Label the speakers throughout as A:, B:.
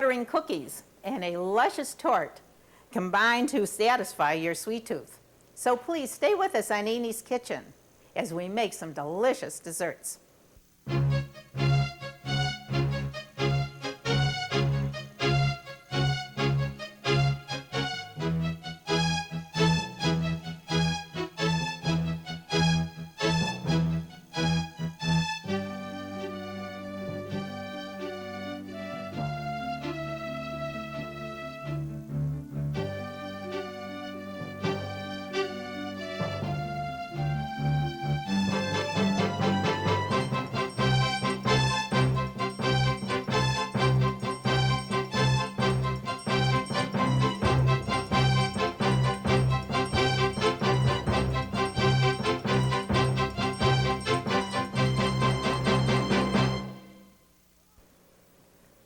A: mouth-watering cookies and a luscious tort combine to satisfy your sweet tooth. So please stay with us on Enie's Kitchen as we make some delicious desserts.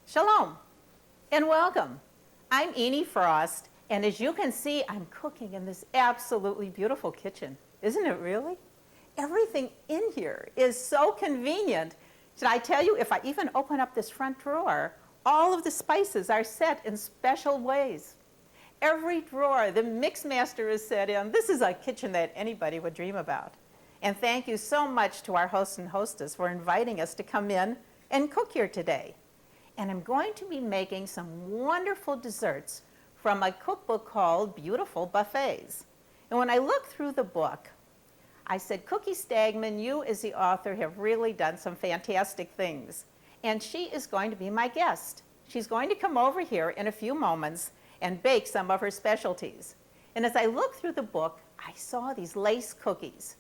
A: Shalom and welcome. I'm Eenie Frost, and as you can see, I'm cooking in this absolutely beautiful kitchen. Isn't it really? Everything in here is so convenient. Should I tell you, if I even open up this front drawer, all of the spices are set in special ways. Every drawer, the mix master is set in. This is a kitchen that anybody would dream about. And thank you so much to our host and hostess for inviting us to come in and cook here today. And I'm going to be making some wonderful desserts from a cookbook called Beautiful Buffets. And when I looked through the book, I said, Cookie Stagman, you as the author have really done some fantastic things. And she is going to be my guest. She's going to come over here in a few moments and bake some of her specialties. And as I looked through the book, I saw these lace cookies.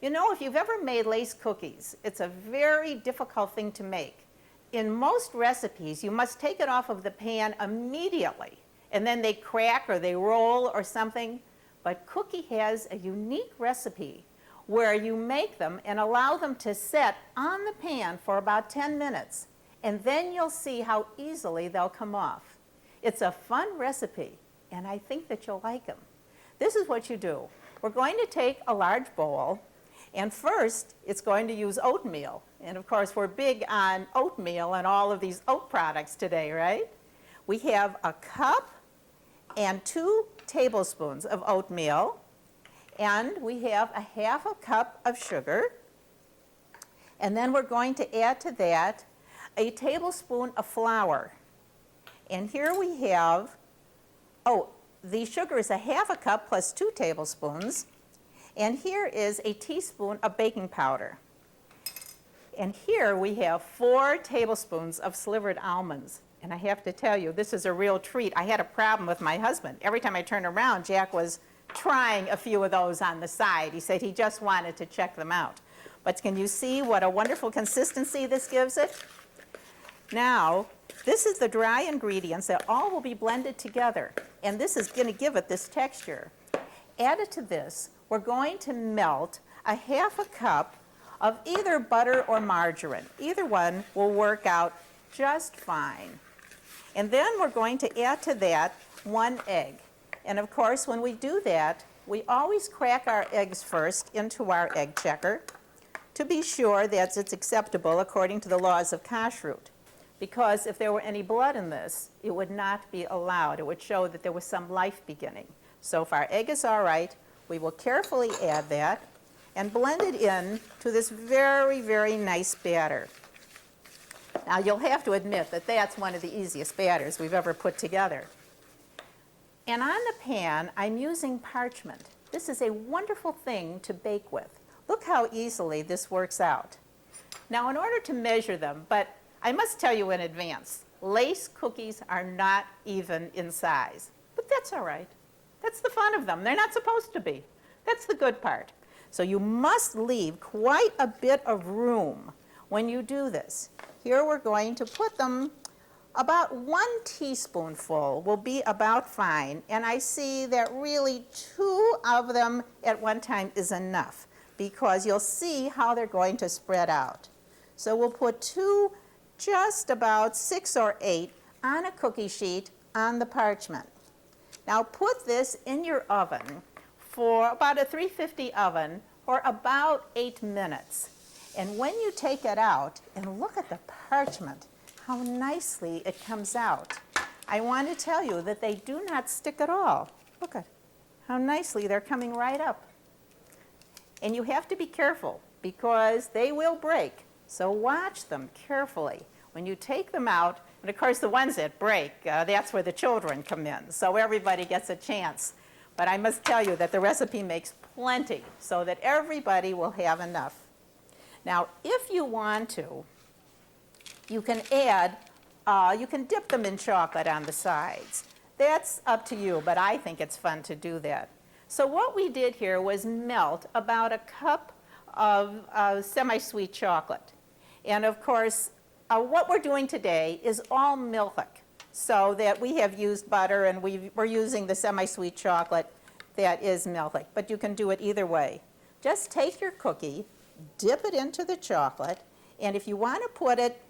A: You know, if you've ever made lace cookies, it's a very difficult thing to make. In most recipes, you must take it off of the pan immediately, and then they crack or they roll or something. But Cookie has a unique recipe where you make them and allow them to set on the pan for about 10 minutes, and then you'll see how easily they'll come off. It's a fun recipe, and I think that you'll like them. This is what you do. We're going to take a large bowl, and first, it's going to use oatmeal. And of course, we're big on oatmeal and all of these oat products today, right? We have a cup and 2 tablespoons of oatmeal, and we have a half a cup of sugar. And then we're going to add to that a tablespoon of flour. And here we have, the sugar is a half a cup plus 2 tablespoons. And here is a teaspoon of baking powder. And here we have 4 tablespoons of slivered almonds. And I have to tell you, this is a real treat. I had a problem with my husband. Every time I turned around, Jack was trying a few of those on the side. He said he just wanted to check them out. But can you see what a wonderful consistency this gives it? Now, this is the dry ingredients that all will be blended together. And this is going to give it this texture. Added to this, we're going to melt a half a cup of either butter or margarine. Either one will work out just fine. And then we're going to add to that 1 egg. And of course, when we do that, we always crack our eggs first into our egg checker to be sure that it's acceptable according to the laws of kashrut. Because if there were any blood in this, it would not be allowed. It would show that there was some life beginning. So if our egg is all right, we will carefully add that and blend it in to this very, very nice batter. Now, you'll have to admit that that's one of the easiest batters we've ever put together. And on the pan, I'm using parchment. This is a wonderful thing to bake with. Look how easily this works out. Now, in order to measure them, but I must tell you in advance, lace cookies are not even in size. But that's all right. That's the fun of them. They're not supposed to be. That's the good part. So you must leave quite a bit of room when you do this. Here we're going to put them about 1 teaspoonful will be about fine. And I see that really 2 of them at one time is enough because you'll see how they're going to spread out. So we'll put 2, just about 6 or 8 on a cookie sheet on the parchment. Now put this in your oven for about a 350 oven for about 8 minutes. And when you take it out, and look at the parchment, how nicely it comes out. I want to tell you that they do not stick at all. Look at how nicely they're coming right up. And you have to be careful because they will break. So watch them carefully. When you take them out, and of course the ones that break, that's where the children come in. So everybody gets a chance. But I must tell you that the recipe makes plenty so that everybody will have enough. Now, if you want to, you can add, you can dip them in chocolate on the sides. That's up to you, but I think it's fun to do that. So what we did here was melt about a cup of semi-sweet chocolate. And of course, what we're doing today is all milk, so that we have used butter and we're using the semi-sweet chocolate that is milk. But you can do it either way. Just take your cookie, dip it into the chocolate, and if you want to put it,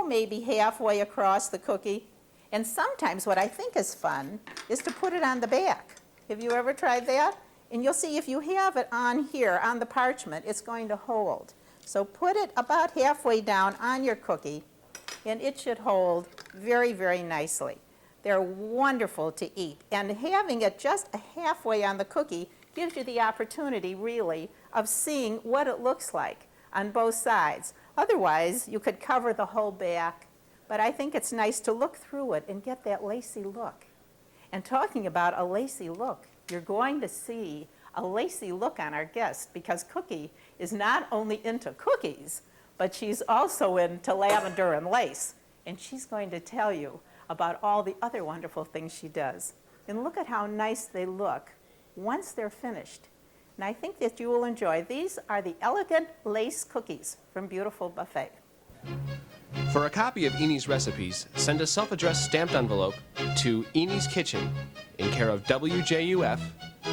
A: maybe halfway across the cookie. And sometimes what I think is fun is to put it on the back. Have you ever tried that? And you'll see if you have it on here, on the parchment, it's going to hold. So put it about halfway down on your cookie, and it should hold very, very nicely. They're wonderful to eat. And having it just halfway on the cookie gives you the opportunity, really, of seeing what it looks like on both sides. Otherwise, you could cover the whole back, but I think it's nice to look through it and get that lacy look. And talking about a lacy look, you're going to see a lacy look on our guest because Cookie is not only into cookies, but she's also into lavender and lace. And she's going to tell you about all the other wonderful things she does. And look at how nice they look once they're finished. And I think that you will enjoy. These are the elegant lace cookies from Beautiful Buffet.
B: For a copy of Enie's recipes, send a self-addressed stamped envelope to Enie's Kitchen in care of WJUF,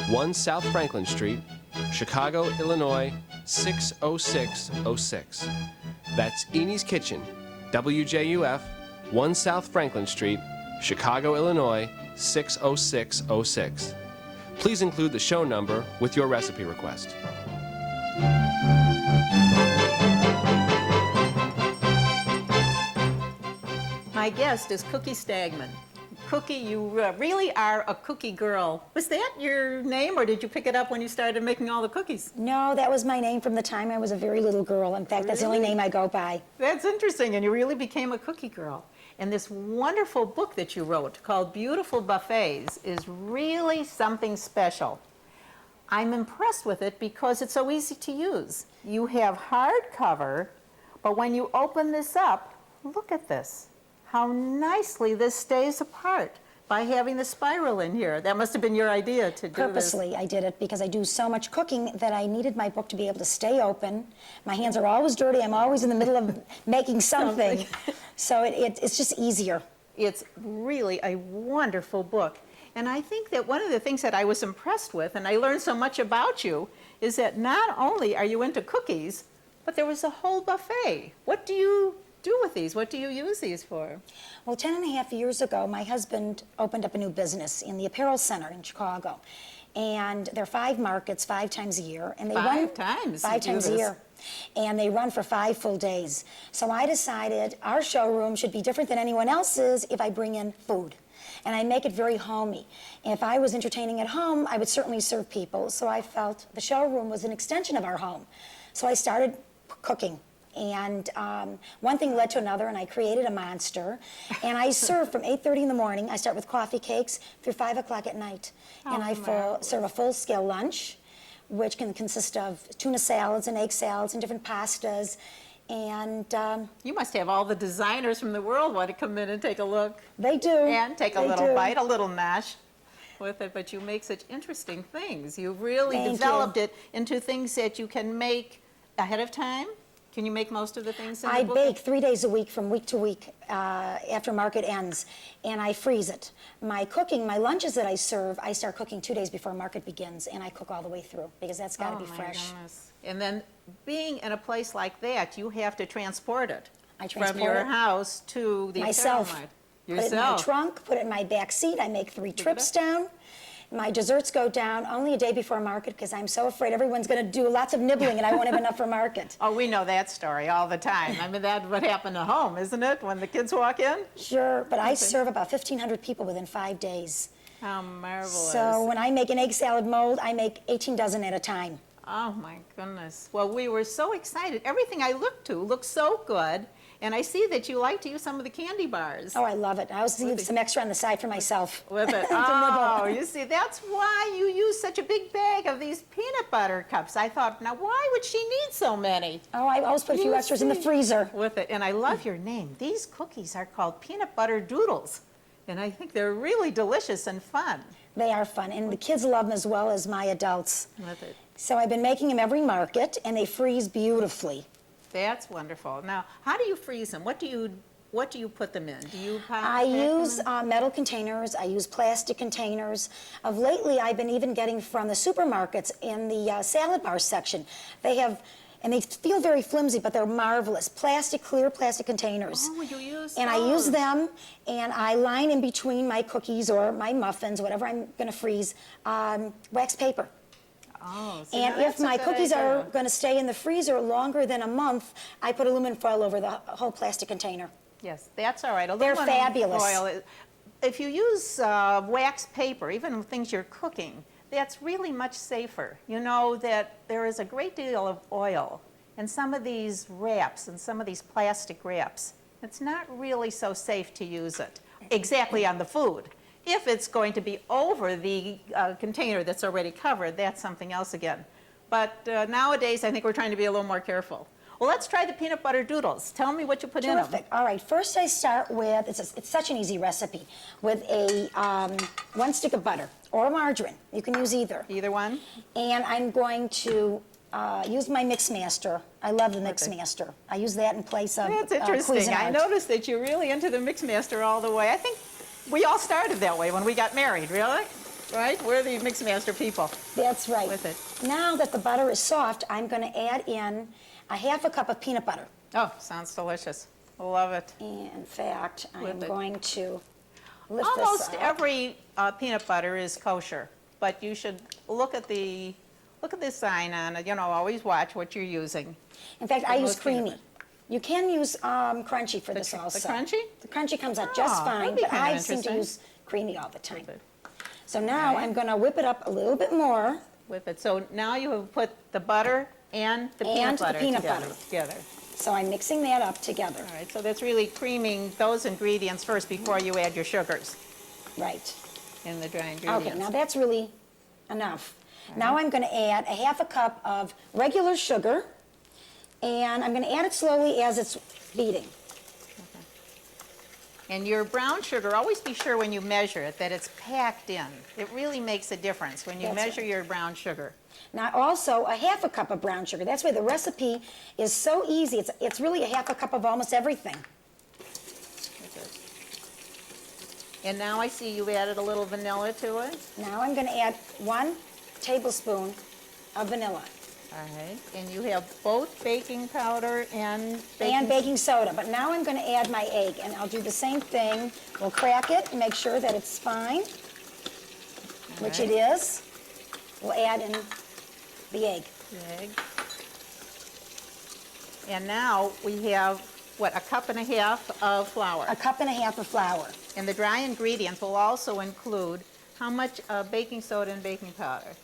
B: 1 South Franklin Street, Chicago, Illinois, 60606. That's Enie's Kitchen, WJUF, 1 South Franklin Street, Chicago, Illinois, 60606. Please include the show number with your recipe request.
A: My guest is Cookie Stagman. Cookie, you really are a cookie girl. Was that your name, or did you pick it up when you started making all the cookies?
C: No, that was my name from the time I was a very little girl. In fact, that's the only name I go by.
A: That's interesting, and you really became a cookie girl. And this wonderful book that you wrote called Beautiful Buffets is really something special. I'm impressed with it because it's so easy to use. You have hardcover, but when you open this up, look at this. How nicely this stays apart by having the spiral in here. That must have been your idea to do
C: Purposely,
A: this.
C: I did it because I do so much cooking that I needed my book to be able to stay open. My hands are always dirty. I'm always in the middle of making something. So it's just easier.
A: It's really a wonderful book. And I think that one of the things that I was impressed with, and I learned so much about you, is that not only are you into cookies, but there was a whole buffet. What do you do with these? What do you use these for?
C: Well, 10.5 years ago, my husband opened up a new business in the Apparel Center in Chicago. And there are 5 markets 5 times a year. And they run 5 times a year. And they run for 5 full days. So I decided our showroom should be different than anyone else's if I bring in food. And I make it very homey. And if I was entertaining at home, I would certainly serve people. So I felt the showroom was an extension of our home. So I started cooking. And one thing led to another, and I created a monster. And I serve from 8:30 in the morning. I start with coffee cakes through 5 o'clock at night. And I serve a full-scale lunch, which can consist of tuna salads and egg salads and different pastas. And
A: you must have all the designers from the world want to come in and take a look.
C: They do.
A: And take a little bite, a little mash with it. But you make such interesting things. You really developed it into things that you can make ahead of time. Can you make most of the things in the book?
C: I bake 3 days a week from week to week after market ends, and I freeze it. My cooking, my lunches that I serve, I start cooking 2 days before market begins, and I cook all the way through because that's got to be fresh.
A: Goodness. And then being in a place like that, you have to transport it from your
C: it
A: house to the
C: myself.
A: Apparel Mart.
C: Put it in my trunk, put it in my back seat. I make 3 trips down. My desserts go down only a day before market because I'm so afraid everyone's going to do lots of nibbling and I won't have enough for market.
A: Oh, we know that story all the time. I mean, that's what happened at home, isn't it, when the kids walk in?
C: Sure, but I serve about 1,500 people within 5 days.
A: How marvelous.
C: So when I make an egg salad mold, I make 18 dozen at a time.
A: Oh, my goodness. Well, we were so excited. Everything I looked to looked so good. And I see that you like to use some of the candy bars.
C: Oh, I love it. I always leave some extra on the side for myself.
A: With it. Oh, you see, that's why you use such a big bag of these peanut butter cups. I thought, now why would she need so many?
C: Oh, I always put a few extras in the freezer.
A: With it. And I love your name. These cookies are called peanut butter doodles. And I think they're really delicious and fun.
C: They are fun, and the kids love them as well as my adults.
A: With it.
C: So I've been making them every market, and they freeze beautifully.
A: That's wonderful. Now, how do you freeze them? What do you put them in? Do you
C: I use metal containers. I use plastic containers. Of lately, I've been even getting from the supermarkets in the salad bar section. They have, and they feel very flimsy, but they're marvelous. Clear plastic containers.
A: Oh, you use
C: And
A: those.
C: I use them, and I line in between my cookies or my muffins, whatever I'm going to freeze, wax paper.
A: Oh, see,
C: And
A: now
C: if
A: that's a
C: my
A: good
C: cookies are
A: idea.
C: going to stay in the freezer longer than a month, I put aluminum foil over the whole plastic container.
A: Yes, that's all right.
C: They're
A: Aluminum
C: fabulous.
A: foil if you use wax paper, even with things you're cooking, that's really much safer. You know that there is a great deal of oil in some of these wraps and some of these plastic wraps. It's not really so safe to use it exactly on the food. If it's going to be over the container that's already covered, that's something else again. But nowadays, I think we're trying to be a little more careful. Well, let's try the peanut butter doodles. Tell me what you put in them.
C: Terrific. All right, first I start with, it's such an easy recipe, with a 1 stick of butter or margarine. You can use either.
A: Either one?
C: And I'm going to use my Mix Master. I love the Mix
A: Okay.
C: Master. I use that in place of
A: That's interesting. I
C: Cuisinart.
A: noticed that you're really into the Mix Master all the way. I think we all started that way when we got married, really? Right? We're the Mix Master people.
C: That's right.
A: With it.
C: Now that the butter is soft, I'm going to add in a 1/2 cup of peanut butter.
A: Oh, sounds delicious. Love it.
C: In fact, I'm
A: With it.
C: going to lift
A: Almost
C: this up.
A: every peanut butter is kosher, but you should look at the sign on it. You know, always watch what you're using.
C: In fact, I use
A: most peanut
C: creamy. You can use crunchy for this
A: the
C: also.
A: crunchy?
C: The crunchy comes out just
A: Oh,
C: fine,
A: that'd be
C: but
A: kinda
C: I seem to
A: interesting.
C: use creamy all the time.
A: With it.
C: So now
A: Okay.
C: I'm going to whip it up a little bit more.
A: With it. So now you have put the butter and the
C: And
A: peanut
C: the
A: butter
C: peanut
A: together.
C: butter.
A: together.
C: So I'm mixing that up together.
A: All right, so that's really creaming those ingredients first before you add your sugars
C: Right.
A: in the dry ingredients.
C: Okay, now that's really enough. Now I'm going to add a 1/2 cup of regular sugar, and I'm going to add it slowly as it's beating.
A: And your brown sugar, always be sure when you measure it that it's packed in. It really makes a difference when you
C: That's
A: measure
C: right.
A: your brown sugar.
C: Now also a 1/2 cup of brown sugar. That's why the recipe is so easy. It's really a 1/2 cup of almost everything.
A: And now I see you added a little vanilla to it.
C: Now I'm going to add 1 tablespoon of vanilla.
A: All right, and you have both baking powder and
C: And baking soda. But now I'm going to add my egg, and I'll do the same thing. We'll crack it and make sure that it's fine, which it is. We'll add in the egg.
A: egg. And now we have, what, 1.5 cups of flour.
C: A 1.5 cups of flour.
A: And the dry ingredients will also include how much baking soda and baking powder?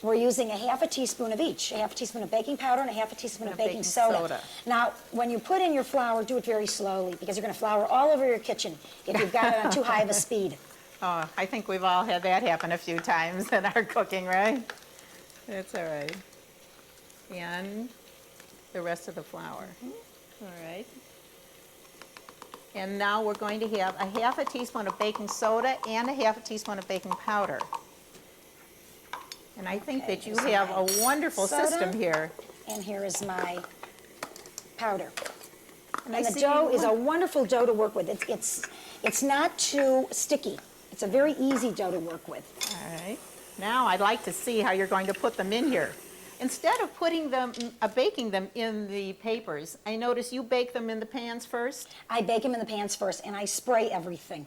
C: We're using a 1/2 teaspoon of each. A 1/2 teaspoon of baking powder and a 1/2 teaspoon of baking soda. Now, when you put in your flour, do it very slowly because you're going to flour all over your kitchen if you've got it on too high of a speed.
A: Oh, I think we've all had that happen a few times in our cooking, right? That's all right. And the rest of the flour. All right. And now we're going to have a 1/2 teaspoon of baking soda and a 1/2 teaspoon of baking powder. And I think
C: Okay,
A: that you
C: here's
A: have
C: my
A: a wonderful
C: soda.
A: system here.
C: And here is my powder.
A: And
C: And
A: I
C: the
A: see
C: dough
A: you
C: is a wonderful dough to work with. It's not too sticky. It's a very easy dough to work with.
A: All right. Now I'd like to see how you're going to put them in here. Instead of putting them, baking them in the papers, I notice you bake them in the pans first.
C: I bake them in the pans first, and I spray everything.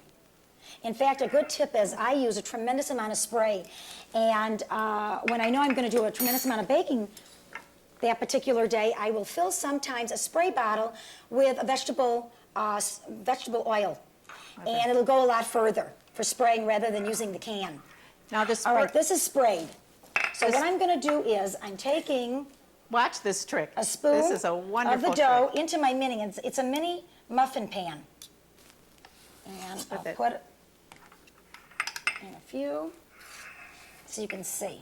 C: In fact, a good tip is I use a tremendous amount of spray. And when I know I'm going to do a tremendous amount of baking that particular day, I will fill sometimes a spray bottle with a vegetable oil. Okay. And it'll go a lot further for spraying rather than using the can.
A: Now
C: all right, this is sprayed. So what I'm going to do is I'm taking...
A: Watch this trick.
C: A spoon
A: this is a wonderful
C: of the dough
A: trick.
C: into my mini. It's a mini muffin pan. And I'll put it in a few so you can see.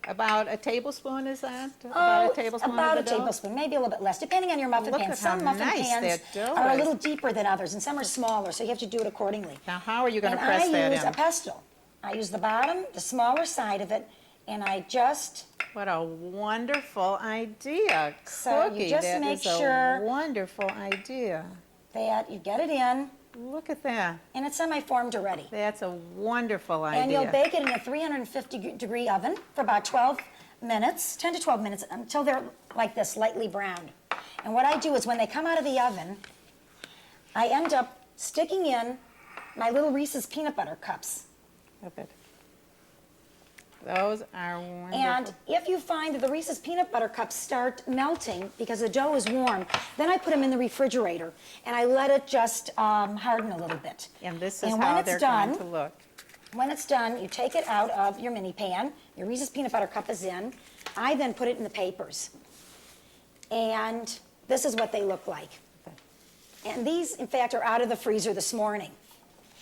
A: About a tablespoon, is that? About a tablespoon
C: about
A: of the
C: a
A: dough?
C: tablespoon, maybe a little bit less, depending on your muffin pan. Some muffin pans are a little deeper than others, and some are smaller, so you have to do it accordingly.
A: Now, how are you going to press that in?
C: I use a pestle. I use the bottom, the smaller side of it, and I just...
A: What a wonderful idea,
C: So
A: Cookie.
C: you just
A: that
C: make
A: is
C: sure
A: a wonderful idea.
C: that you get it in,
A: Look at that.
C: and it's semi-formed already.
A: That's a wonderful idea.
C: And you'll bake it in a 350-degree oven for about 12 minutes, 10 to 12 minutes, until they're like this, lightly browned. And what I do is when they come out of the oven, I end up sticking in my little Reese's peanut butter cups.
A: Look at it. Those are wonderful.
C: And if you find that the Reese's peanut butter cups start melting because the dough is warm, then I put them in the refrigerator and I let it just harden a little bit.
A: And this is how they're going to look.
C: When it's done, you take it out of your mini pan. Your Reese's peanut butter cup is in. I then put it in the papers. And this is what they look like. And these, in fact, are out of the freezer this morning.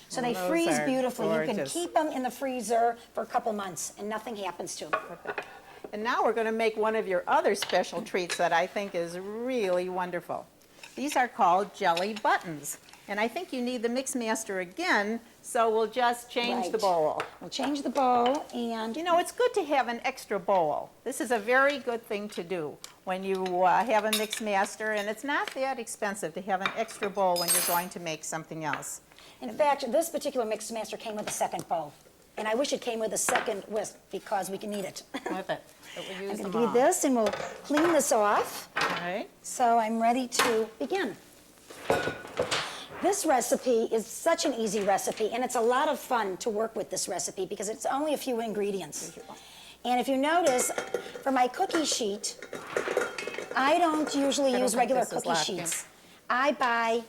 C: So they freeze beautifully. You can keep them in the freezer for a couple months and nothing happens to them.
A: And now we're going to make one of your other special treats that I think is really wonderful. These are called jelly buttons. And I think you need the mix master again, so we'll just change the bowl.
C: We'll change the bowl and...
A: You know, it's good to have an extra bowl. This is a very good thing to do when you have a mix master, and it's not that expensive to have an extra bowl when you're going to make something else.
C: In fact, this particular mix master came with a second bowl. And I wish it came with a second whisk because we can eat it.
A: With it.
C: I'm going to do this and we'll clean this off.
A: All right.
C: So I'm ready to begin. This recipe is such an easy recipe, and it's a lot of fun to work with this recipe because it's only a few ingredients. And if you notice, for my cookie sheet, I don't usually use regular cookie sheets. I buy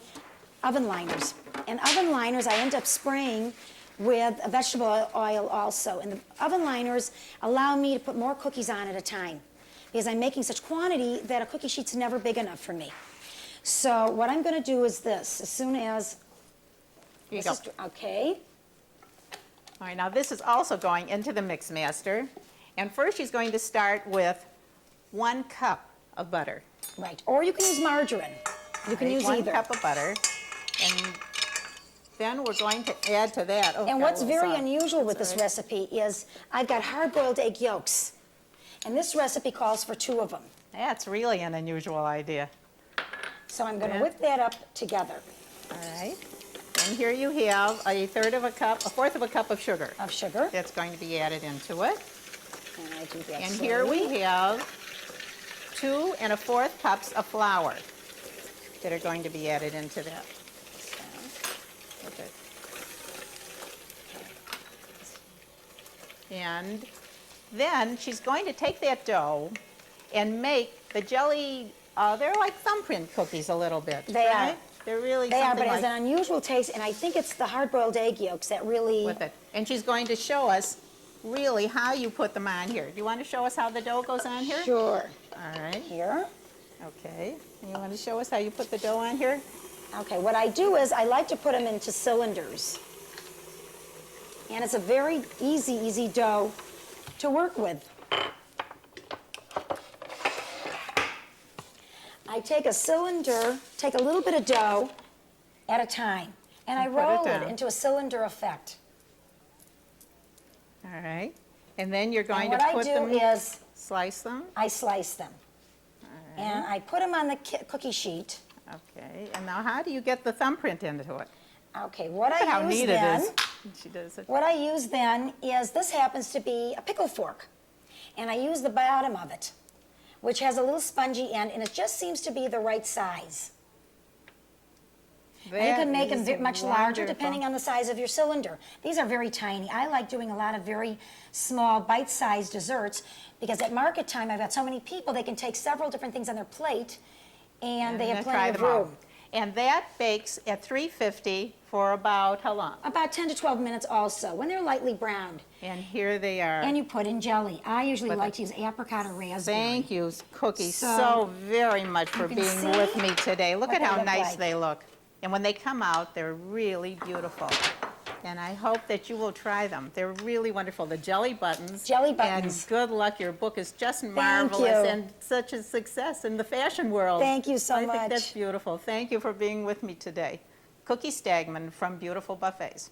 C: oven liners. And oven liners I end up spraying with a vegetable oil also. And the oven liners allow me to put more cookies on at a time because I'm making such quantity that a cookie sheet's never big enough for me. So what I'm going to do is this. As soon as...
A: Here you go.
C: Okay.
A: All right, now this is also going into the mix master. And first she's going to start with 1 cup of butter.
C: Right, or you can use margarine. You can use either.
A: 1 cup of butter. And then we're going to add to that.
C: And what's very unusual with this recipe is I've got hard-boiled egg yolks. And this recipe calls for 2 of them.
A: That's really an unusual idea.
C: So I'm going to whip that up together.
A: All right. And here you have a 1/4 of a cup of sugar.
C: Of sugar.
A: That's going to be added into it.
C: And I do that
A: And
C: slowly.
A: here we have 2 1/4 cups of flour that are going to be added into that. Okay. And then she's going to take that dough and make the jelly, they're like thumbprint cookies a little bit.
C: They are.
A: They're really
C: They are,
A: something
C: but it has
A: like
C: an unusual taste, and I think it's the hard-boiled egg yolks that really...
A: with it. And she's going to show us really how you put them on here. Do you want to show us how the dough goes on here?
C: Sure.
A: All right.
C: Here.
A: Okay. And you want to show us how you put the dough on here?
C: Okay, what I do is I like to put them into cylinders. And it's a very easy dough to work with. I take a cylinder, take a little bit of dough at a time, and I roll it into a cylinder effect.
A: All right. And then you're going
C: And
A: to
C: what
A: put
C: I do
A: them,
C: is
A: slice them.
C: I slice them. And I put them on the cookie sheet.
A: Okay. And now how do you get the thumbprint into it?
C: Okay, what
A: Look at how
C: I use
A: neat
C: then...
A: it is. She does it.
C: What I use then is, this happens to be a pickle fork, and I use the bottom of it, which has a little spongy end, and it just seems to be the right size. And you can make
A: That
C: them
A: is
C: much larger
A: wonderful.
C: depending on the size of your cylinder. These are very tiny. I like doing a lot of very small, bite-sized desserts because at market time, I've got so many people, they can take several different things on their plate and they have
A: try
C: plenty of
A: them all.
C: room.
A: And that bakes at 350 for about how long?
C: About 10 to 12 minutes also, when they're lightly browned.
A: And here they are.
C: And you put in jelly. I usually
A: But
C: like to use apricot or raspberry.
A: Thank you, Cookie,
C: So,
A: so very much for
C: can
A: being
C: see
A: with me today. Look
C: what
A: at
C: they
A: how
C: look
A: nice
C: like.
A: they look. And when they come out, they're really beautiful. And I hope that you will try them. They're really wonderful. The jelly buttons.
C: Jelly buttons.
A: And good luck. Your book is just marvelous
C: you.
A: and such a success in the fashion world.
C: Thank you so
A: I
C: much.
A: think that's beautiful. Thank you for being with me today. Cookie Stagman from Beautiful Buffets.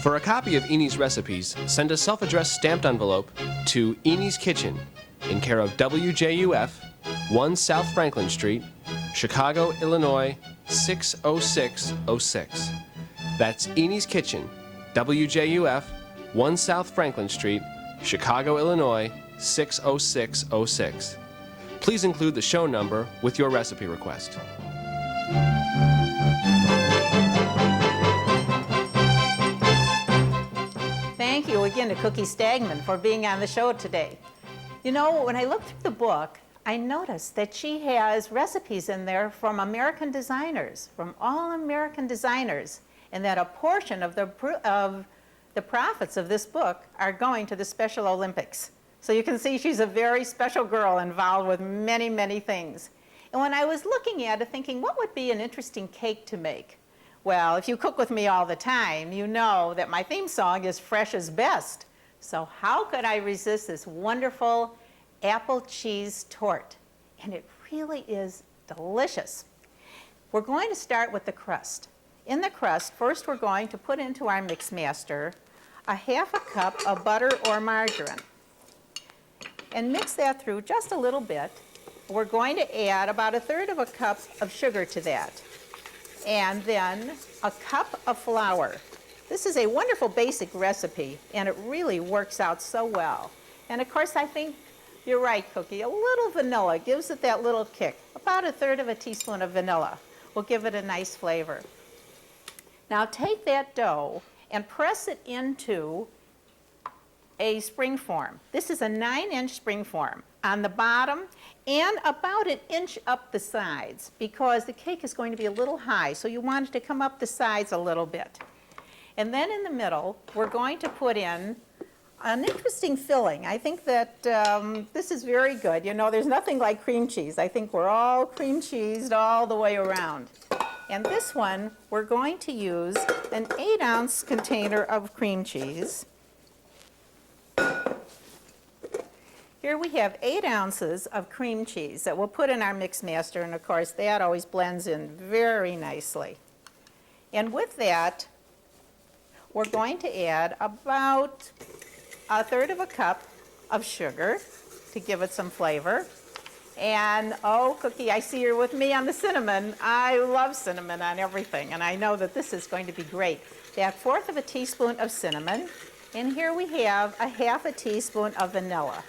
B: For a copy of Enie's recipes, send a self-addressed stamped envelope to Enie's Kitchen in care of WJUF, 1 South Franklin Street, Chicago, Illinois, 60606. That's Enie's Kitchen, WJUF, 1 South Franklin Street, Chicago, Illinois, 60606. Please include the show number with your recipe request.
A: Thank you again to Cookie Stagman for being on the show today. You know, when I looked through the book, I noticed that she has recipes in there from American designers, from all American designers, and that a portion of the profits of this book are going to the Special Olympics. So you can see she's a very special girl involved with many, many things. And when I was looking at it, thinking, what would be an interesting cake to make? Well, if you cook with me all the time, you know that my theme song is Fresh is Best. So how could I resist this wonderful apple cheese tort? And it really is delicious. We're going to start with the crust. In the crust, first we're going to put into our mix master a half a cup of butter or margarine. And mix that through just a little bit. We're going to add about 1/3 of a cup of sugar to that. And then a cup of flour. This is a wonderful basic recipe, and it really works out so well. And of course, I think you're right, Cookie. A little vanilla gives it that little kick. About 1/3 of a teaspoon of vanilla will give it a nice flavor. Now take that dough and press it into a spring form. This is a 9-inch spring form on the bottom and about 1 inch up the sides because the cake is going to be a little high, so you want it to come up the sides a little bit. And then in the middle, we're going to put in an interesting filling. I think that this is very good. You know, there's nothing like cream cheese. I think we're all cream cheesed all the way around. And this one, we're going to use an 8-ounce container of cream cheese. Here we have 8 ounces of cream cheese that we'll put in our mix master, and of course that always blends in very nicely. And with that, we're going to add about 1/3 of a cup of sugar to give it some flavor. And, oh, Cookie, I see you're with me on the cinnamon. I love cinnamon on everything, and I know that this is going to be great. That 1/4 of a teaspoon of cinnamon, and here we have a 1/2 teaspoon of vanilla.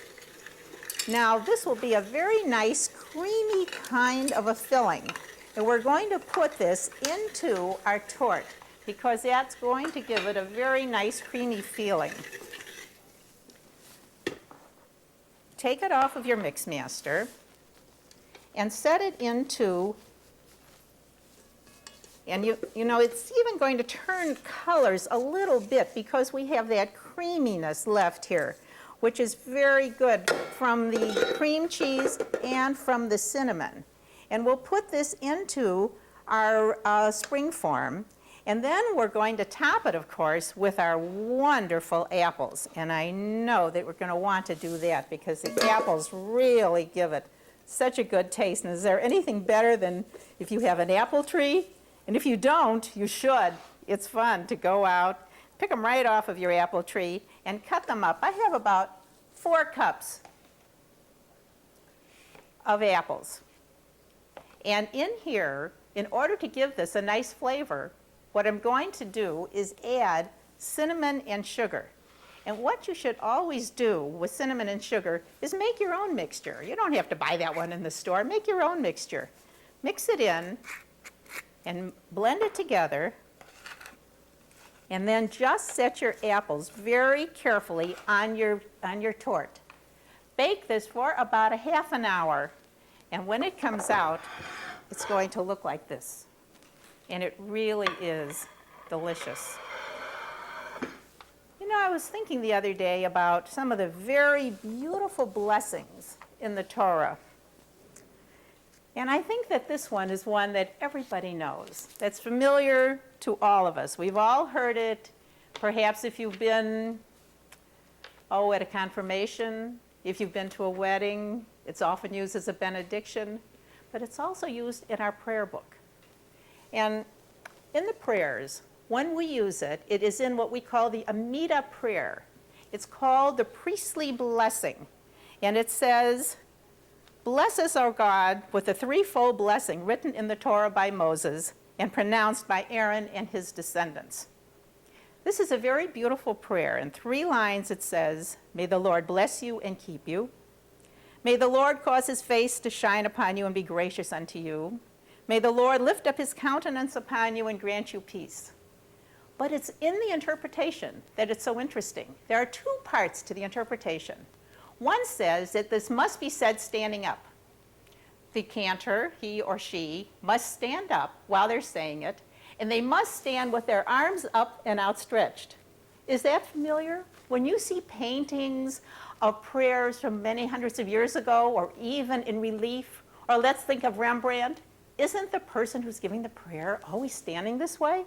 A: Now, this will be a very nice, creamy kind of a filling, and we're going to put this into our tort because that's going to give it a very nice, creamy feeling. Take it off of your mix master and set it into, and you know, it's even going to turn colors a little bit because we have that creaminess left here, which is very good from the cream cheese and from the cinnamon. And we'll put this into our spring form, and then we're going to top it, of course, with our wonderful apples. And I know that we're going to want to do that because the apples really give it such a good taste. And is there anything better than if you have an apple tree? And if you don't, you should. It's fun to go out, pick them right off of your apple tree, and cut them up. I have about 4 cups of apples. And in here, in order to give this a nice flavor, what I'm going to do is add cinnamon and sugar. And what you should always do with cinnamon and sugar is make your own mixture. You don't have to buy that one in the store. Make your own mixture. Mix it in, and blend it together. And then just set your apples very carefully on your torte. Bake this for about a half an hour, and when it comes out, it's going to look like this. And it really is delicious. You know, I was thinking the other day about some of the very beautiful blessings in the Torah. And I think that this one is one that everybody knows, that's familiar to all of us. We've all heard it, perhaps if you've been, at a confirmation, if you've been to a wedding, it's often used as a benediction, but it's also used in our prayer book. And in the prayers, when we use it, it is in what we call the Amida prayer. It's called the priestly blessing. And it says, "Bless us, O God, with the threefold blessing written in the Torah by Moses and pronounced by Aaron and his descendants." This is a very beautiful prayer. In 3 lines it says, "May the Lord bless you and keep you. May the Lord cause his face to shine upon you and be gracious unto you. May the Lord lift up his countenance upon you and grant you peace." But it's in the interpretation that it's so interesting. There are 2 parts to the interpretation. One says that this must be said standing up. The cantor, he or she, must stand up while they're saying it, and they must stand with their arms up and outstretched. Is that familiar? When you see paintings of prayers from many hundreds of years ago, or even in relief, or let's think of Rembrandt, isn't the person who's giving the prayer always standing this way?